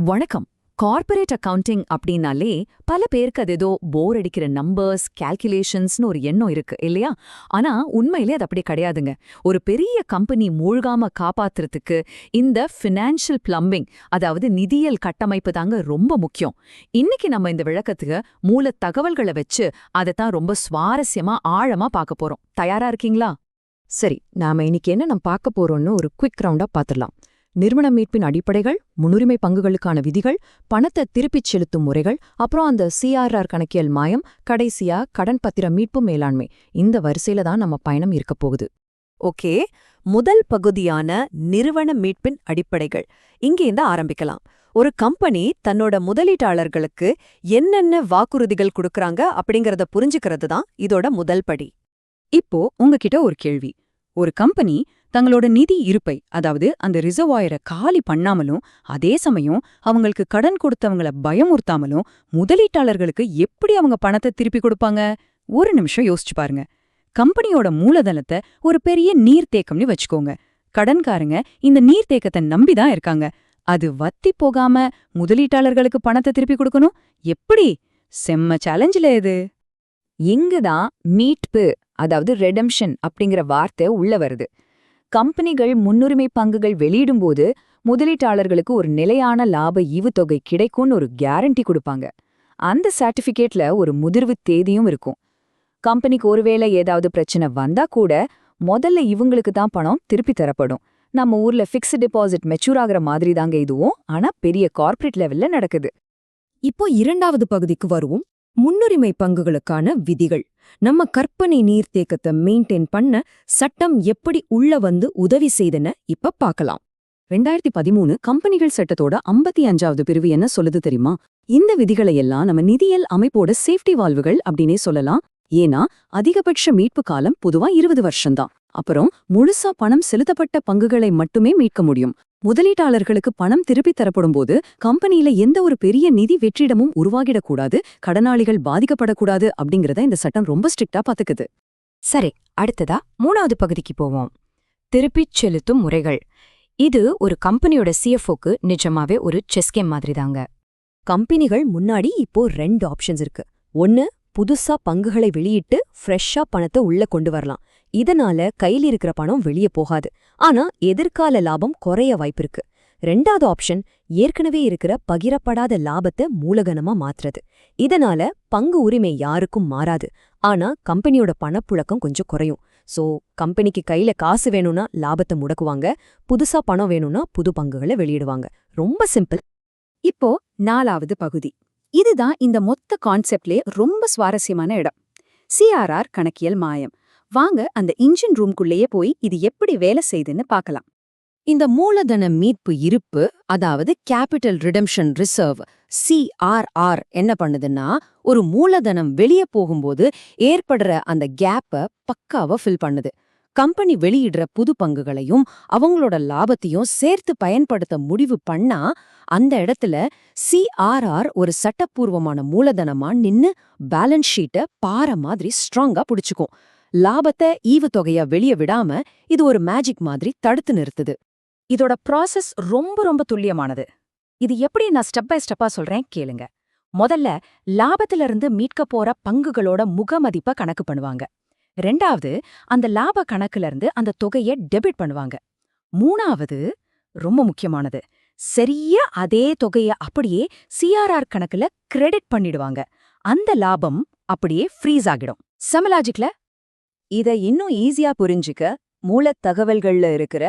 வணக்கம். Corporate accounting அப்படின்னாலே பல பேருக்கு அது ஏதோ போர் அடிக்கிற நம்பர்ஸ் கால்குலேஷன்ஸ்னு ஒரு எண்ணம் இருக்கு இல்லையா? ஆனா உண்மையிலே அது அப்படி கிடையாதுங்க. ஒரு பெரிய கம்பெனி மூழ்காம காப்பாத்துறதுக்கு இந்த ஃபினான்ஷியல் பிளம்பிங், அதாவது நிதியியல் கட்டமைப்பு தாங்க ரொம்ப முக்கியம். இன்னைக்கு நம்ம இந்த விளக்கத்துக்கு மூல தகவல்களை வச்சு அதைத்தான் ரொம்ப சுவாரஸ்யமா ஆழமா பார்க்க போறோம். தயாரா இருக்கீங்களா? சரி, நாம இன்னைக்கு என்ன நம்ம பார்க்க போறோம்னு ஒரு குவிக் ரவுண்டா பார்த்துடலாம். நிறுவன மீட்பின் அடிப்படைகள், முன்னுரிமை பங்குகளுக்கான விதிகள், பணத்தை திருப்பிச் செலுத்தும் முறைகள், அப்புறம் அந்த சிஆர்ஆர் கணக்கியல் மாயம், கடைசியா கடன் பத்திர மீட்பு மேலாண்மை. இந்த வரிசையில தான் நம்ம பயணம் இருக்க போகுது. ஓகே, முதல் பகுதியான நிறுவன மீட்பின் அடிப்படைகள் இங்கேருந்து ஆரம்பிக்கலாம். ஒரு கம்பெனி தன்னோட முதலீட்டாளர்களுக்கு என்னென்ன வாக்குறுதிகள் கொடுக்கறாங்க அப்படிங்கறத புரிஞ்சுக்கிறது தான் இதோட முதல் படி. இப்போ உங்ககிட்ட ஒரு கேள்வி. ஒரு கம்பெனி தங்களோட நிதி இருப்பை, அதாவது அந்த ரிசர்வாயரை காலி பண்ணாமலும் அதே சமயம் அவங்களுக்கு கடன் கொடுத்தவங்கள பயமுறுத்தாமலும் முதலீட்டாளர்களுக்கு எப்படி அவங்க பணத்தை திருப்பி கொடுப்பாங்க? ஒரு நிமிஷம் யோசிச்சு பாருங்க. கம்பெனியோட மூலதனத்தை ஒரு பெரிய நீர்த்தேக்கம்னு வச்சுக்கோங்க. கடன்காரங்க இந்த நீர்த்தேக்கத்தை நம்பிதான் இருக்காங்க. அது வத்தி போகாம முதலீட்டாளர்களுக்கு பணத்தை திருப்பி கொடுக்கணும். எப்படி? செம்ம சேலஞ்சில இது. இங்குதான் மீட்பு, அதாவது ரெடம்ஷன் அப்படிங்கிற வார்த்தை உள்ள வருது. கம்பெனிகள் முன்னுரிமை பங்குகள் வெளியிடும்போது முதலீட்டாளர்களுக்கு ஒரு நிலையான லாப ஈவுத்தொகை கிடைக்கும்னு ஒரு கேரண்டி கொடுப்பாங்க. அந்த சர்டிபிகேட்ல ஒரு முதிர்வு தேதியும் இருக்கும். கம்பெனிக்கு ஒருவேளை ஏதாவது பிரச்சனை வந்தா கூட முதல்ல இவங்களுக்கு தான் பணம் திருப்பி தரப்படும். நம்ம ஊர்ல ஃபிக்ஸ்ட் டெபாசிட் மெச்சூர் ஆகிற மாதிரி தாங்க இதுவும், ஆனா பெரிய கார்ப்பரேட் லெவல்ல நடக்குது. இப்போ இரண்டாவது பகுதிக்கு வருவோம். முன்னுரிமை பங்குகளுக்கான விதிகள். நம்ம கற்பனை நீர்த்தேக்கத்தை மெயின்டைன் பண்ண சட்டம் எப்படி உள்ள வந்து உதவி செய்துன்னு இப்ப பார்க்கலாம். 2013 கம்பெனிகள் சட்டத்தோட 55வது பிரிவு என்ன சொல்லுது தெரியுமா? இந்த விதிகளை எல்லாம் நம்ம நிதியியல் அமைப்போட சேஃப்டி வால்வுகள் அப்படின்னே சொல்லலாம். ஏன்னா அதிகபட்ச மீட்பு காலம் பொதுவா 20 வருஷம்தான். அப்புறம் முழுசா பணம் செலுத்தப்பட்ட பங்குகளை மட்டுமே மீட்க முடியும். முதலீட்டாளர்களுக்கு பணம் திருப்பி தரப்படும் போது கம்பெனியில எந்த ஒரு பெரிய நிதி வெற்றிடமும் உருவாகிடக்கூடாது, கடனாளிகள் பாதிக்கப்படக்கூடாது அப்படிங்கறத இந்த சட்டம் ரொம்ப ஸ்ட்ரிக்டா பாத்துக்குது. சரி, அடுத்ததா 3வது பகுதிக்கு போவோம். திருப்பிச் செலுத்தும் முறைகள். இது ஒரு கம்பெனியோட சிஎஃப்ஓக்கு நிஜமாவே ஒரு செஸ் கேம் மாதிரி தாங்க. கம்பெனிகள் முன்னாடி இப்போ 2 ஆப்ஷன்ஸ் இருக்கு. ஒன்னு, புதுசா பங்குகளை வெளியிட்டு ஃப்ரெஷ்ஷா பணத்தை உள்ள கொண்டு வரலாம். இதனால கையில் இருக்கிற பணம் வெளியே போகாது, ஆனா எதிர்கால லாபம் குறைய வாய்ப்பிருக்கு. 2வது ஆப்ஷன், ஏற்கனவே இருக்கிற பகிரப்படாத லாபத்தை மூலதனமா மாத்துறது. இதனால பங்கு உரிமை யாருக்கும் மாறாது, ஆனா கம்பெனியோட பணப்புழக்கம் கொஞ்சம் குறையும். சோ கம்பெனிக்கு கையில காசு வேணும்னா லாபத்தை முடக்குவாங்க, புதுசா பணம் வேணும்னா புது பங்குகளை வெளியிடுவாங்க. ரொம்ப சிம்பிள். இப்போ 4வது பகுதி. இதுதான் இந்த மொத்த கான்செப்ட்லே ரொம்ப சுவாரஸ்யமான இடம். சிஆர்ஆர் கணக்கியல் மாயம். வாங்க அந்த இன்ஜின் ரூம்குள்ளேயே போய் இது எப்படி வேலை செய்யுதுன்னு பார்க்கலாம். இந்த மூலதன மீட்பு இருப்பு, அதாவது கேபிட்டல் ரிடம்ஷன் ரிசர்வ், சிஆர்ஆர் என்ன பண்ணுதுன்னா, ஒரு மூலதனம் வெளியே போகும்போது ஏற்படுற அந்த கேப்பை பக்காவா ஃபில் பண்ணுது. கம்பெனி வெளியிடுற புது பங்குகளையும் அவங்களோட லாபத்தையும் சேர்த்து பயன்படுத்த முடிவு பண்ணா அந்த இடத்துல சிஆர்ஆர் ஒரு சட்டப்பூர்வமான மூலதனமா நின்னு பேலன்ஸ் ஷீட்டை பாறை மாதிரி ஸ்ட்ராங்கா புடிச்சுக்கும். லாபத்தை ஈவுத்தொகையா வெளியே விடாம இது ஒரு மேஜிக் மாதிரி தடுத்து நிறுத்துது. இதோட ப்ராசஸ் ரொம்ப ரொம்ப துல்லியமானது. இது எப்படி நான் ஸ்டெப் பை ஸ்டெப்பா சொல்றேன் கேளுங்க. முதல்ல லாபத்திலிருந்து மீட்க போற பங்குகளோட முகமதிப்பை கணக்கு பண்ணுவாங்க. 2வது, அந்த லாப கணக்குல இருந்து அந்த தொகையை டெபிட் பண்ணுவாங்க. 3வது, ரொம்ப முக்கியமானது, சரியா அதே தொகையை அப்படியே சிஆர்ஆர் கணக்குல கிரெடிட் பண்ணிடுவாங்க. அந்த லாபம் அப்படியே ஃப்ரீஸ் ஆகிடும். சமலாஜிக்ல இதை இன்னும் ஈஸியா புரிஞ்சுக்க மூலத் தகவல்கள்ல இருக்கிற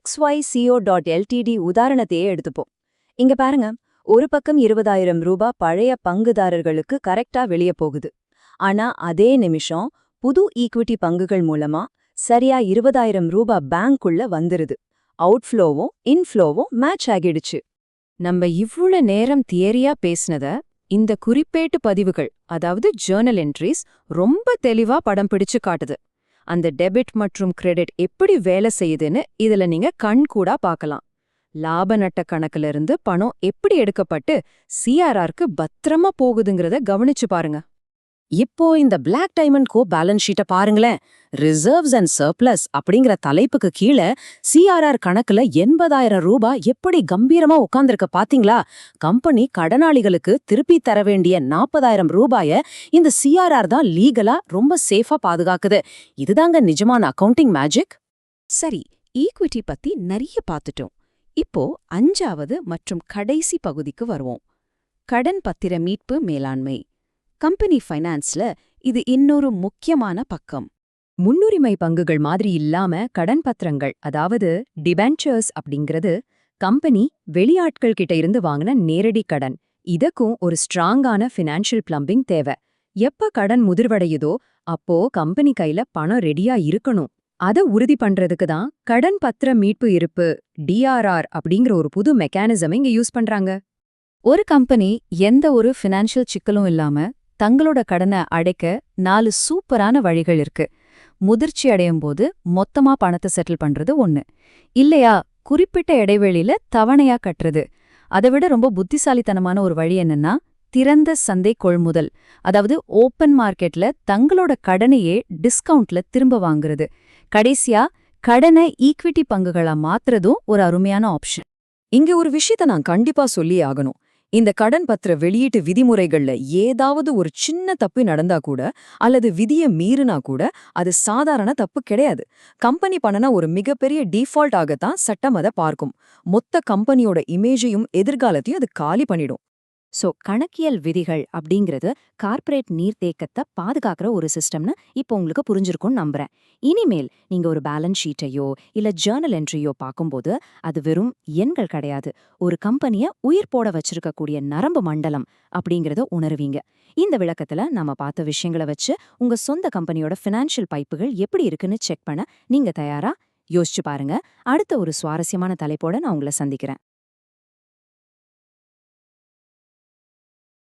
xyco.ltd உதாரணத்தையே எடுத்துப்போம். இங்க பாருங்க, ஒரு பக்கம் 20,000 ரூபாய் பழைய பங்குதாரர்களுக்கு கரெக்டா வெளியே போகுது. ஆனா அதே நிமிஷம் புது ஈக்விட்டி பங்குகள் மூலமா சரியா 20,000 ரூபாய் பேங்க்குள்ள வந்துருது. அவுட்ஃப்ளோவும் இன்ஃப்ளோவும் மேட்ச் ஆகிடுச்சு. நம்ம இவ்வளவு நேரம் தியரியா பேசினத இந்த குறிப்பேட்டு பதிவுகள், அதாவது ஜர்னல் என்ட்ரிஸ், ரொம்ப தெளிவா படம் பிடிச்சு காட்டுது. அந்த டெபிட் மற்றும் கிரெடிட் எப்படி வேலை செய்யுதுன்னு இதுல நீங்க கண்கூடா பார்க்கலாம். லாப நட்ட கணக்குல இருந்து பணம் எப்படி எடுக்கப்பட்டு சிஆர்ஆருக்கு பத்திரமா போகுதுங்கிறத கவனிச்சு பாருங்க. இப்போ இந்த Black Diamond Co பேலன்ஸ் ஷீட்டை பாருங்களேன். ரிசர்வ்ஸ் அண்ட் சர்ப்ளஸ் அப்படிங்கிற தலைப்புக்கு கீழே சிஆர்ஆர் கணக்குல 80,000 ரூபாய் எப்படி கம்பீரமா உட்கார்ந்திருக்க பாத்தீங்களா? கம்பெனி கடனாளிகளுக்கு திருப்பி தர வேண்டிய 40,000 ரூபாய இந்த சிஆர்ஆர் தான் லீகலா ரொம்ப சேஃபா பாதுகாக்குது. இதுதாங்க நிஜமான அக்கவுண்டிங் மேஜிக். சரி, ஈக்விட்டி பத்தி நிறைய பார்த்துட்டோம். இப்போ 5வது மற்றும் கடைசி பகுதிக்கு வருவோம். கடன் பத்திர மீட்பு மேலாண்மை. கம்பெனி ஃபைனான்ஸ்ல இது இன்னொரு முக்கியமான பக்கம். முன்னுரிமை பங்குகள் மாதிரி இல்லாம கடன் பத்திரங்கள், அதாவது டிபென்ச்சர்ஸ் அப்படிங்கிறது கம்பெனி வெளியாட்கள் கிட்ட இருந்து வாங்கின நேரடி கடன். இதுக்கும் ஒரு ஸ்ட்ராங்கான ஃபினான்ஷியல் பிளம்பிங் தேவை. எப்ப கடன் முதிர்வடையுதோ அப்போ கம்பெனி கையில பணம் ரெடியா இருக்கணும். அத உறுதி பண்றதுக்கு தான் கடன் பத்திர மீட்பு இருப்பு டிஆர்ஆர் அப்படிங்கிற ஒரு புது மெக்கானிசம் இங்க யூஸ் பண்றாங்க. ஒரு கம்பெனி எந்த ஒரு ஃபினான்ஷியல் சிக்கலும் இல்லாம தங்களோட கடனை அடைக்க 4 சூப்பரான வழிகள் இருக்கு. முதிர்ச்சி அடையும் போது மொத்தமா பணத்தை செட்டில் பண்றது ஒண்ணு. இல்லையா, குறிப்பிட்ட இடைவெளியில தவணையா கட்டுறது. அதை விட ரொம்ப புத்திசாலித்தனமான ஒரு வழி என்னன்னா, திறந்த சந்தை கொள்முதல். அதாவது ஓப்பன் மார்க்கெட்ல தங்களோட கடனையே டிஸ்கவுண்ட்ல திரும்ப வாங்குறது. கடைசியா, கடனை ஈக்விட்டி பங்குகளா மாத்துறதும் ஒரு அருமையான ஆப்ஷன். இங்க ஒரு விஷயத்த நான் கண்டிப்பா சொல்லியே ஆகணும். இந்த கடன் பத்திர வெளியீட்டு விதிமுறைகள்ல ஏதாவது ஒரு சின்ன தப்பு நடந்தா கூட, அல்லது விதியை மீறினா கூட அது சாதாரண தப்பு கிடையாது. கம்பெனி பண்ணன ஒரு மிகப்பெரிய டிஃபால்ட் ஆகத்தான் சட்டம் அதை பார்க்கும். மொத்த கம்பெனியோட இமேஜையும் எதிர்காலத்தையும் அது காலி பண்ணிடும். சோ, கணக்கியல் விதிகள் அப்படிங்கிறது கார்ப்பரேட் நீர்த்தேக்கத்தை பாதுகாக்கிற ஒரு சிஸ்டம்னு இப்போ உங்களுக்கு புரிஞ்சிருக்கும்னு நம்புறேன். இனிமேல் நீங்க ஒரு பேலன்ஸ் ஷீட்டையோ இல்ல ஜர்னல் என்ட்ரியோ பார்க்கும்போது அது வெறும் எண்கள் கிடையாது, ஒரு கம்பெனியை உயிர் போட வச்சிருக்கக்கூடிய நரம்பு மண்டலம் அப்படிங்கிறத உணருவீங்க. இந்த விளக்கத்துல நாம பார்த்த விஷயங்களை வச்சு உங்க சொந்த கம்பெனியோட ஃபினான்ஷியல் பைப்புகள் எப்படி இருக்குன்னு செக் பண்ண நீங்க தயாரா? யோசிச்சு பாருங்க. அடுத்த ஒரு சுவாரஸ்யமான தலைப்போட நான் உங்களை சந்திக்கிறேன்.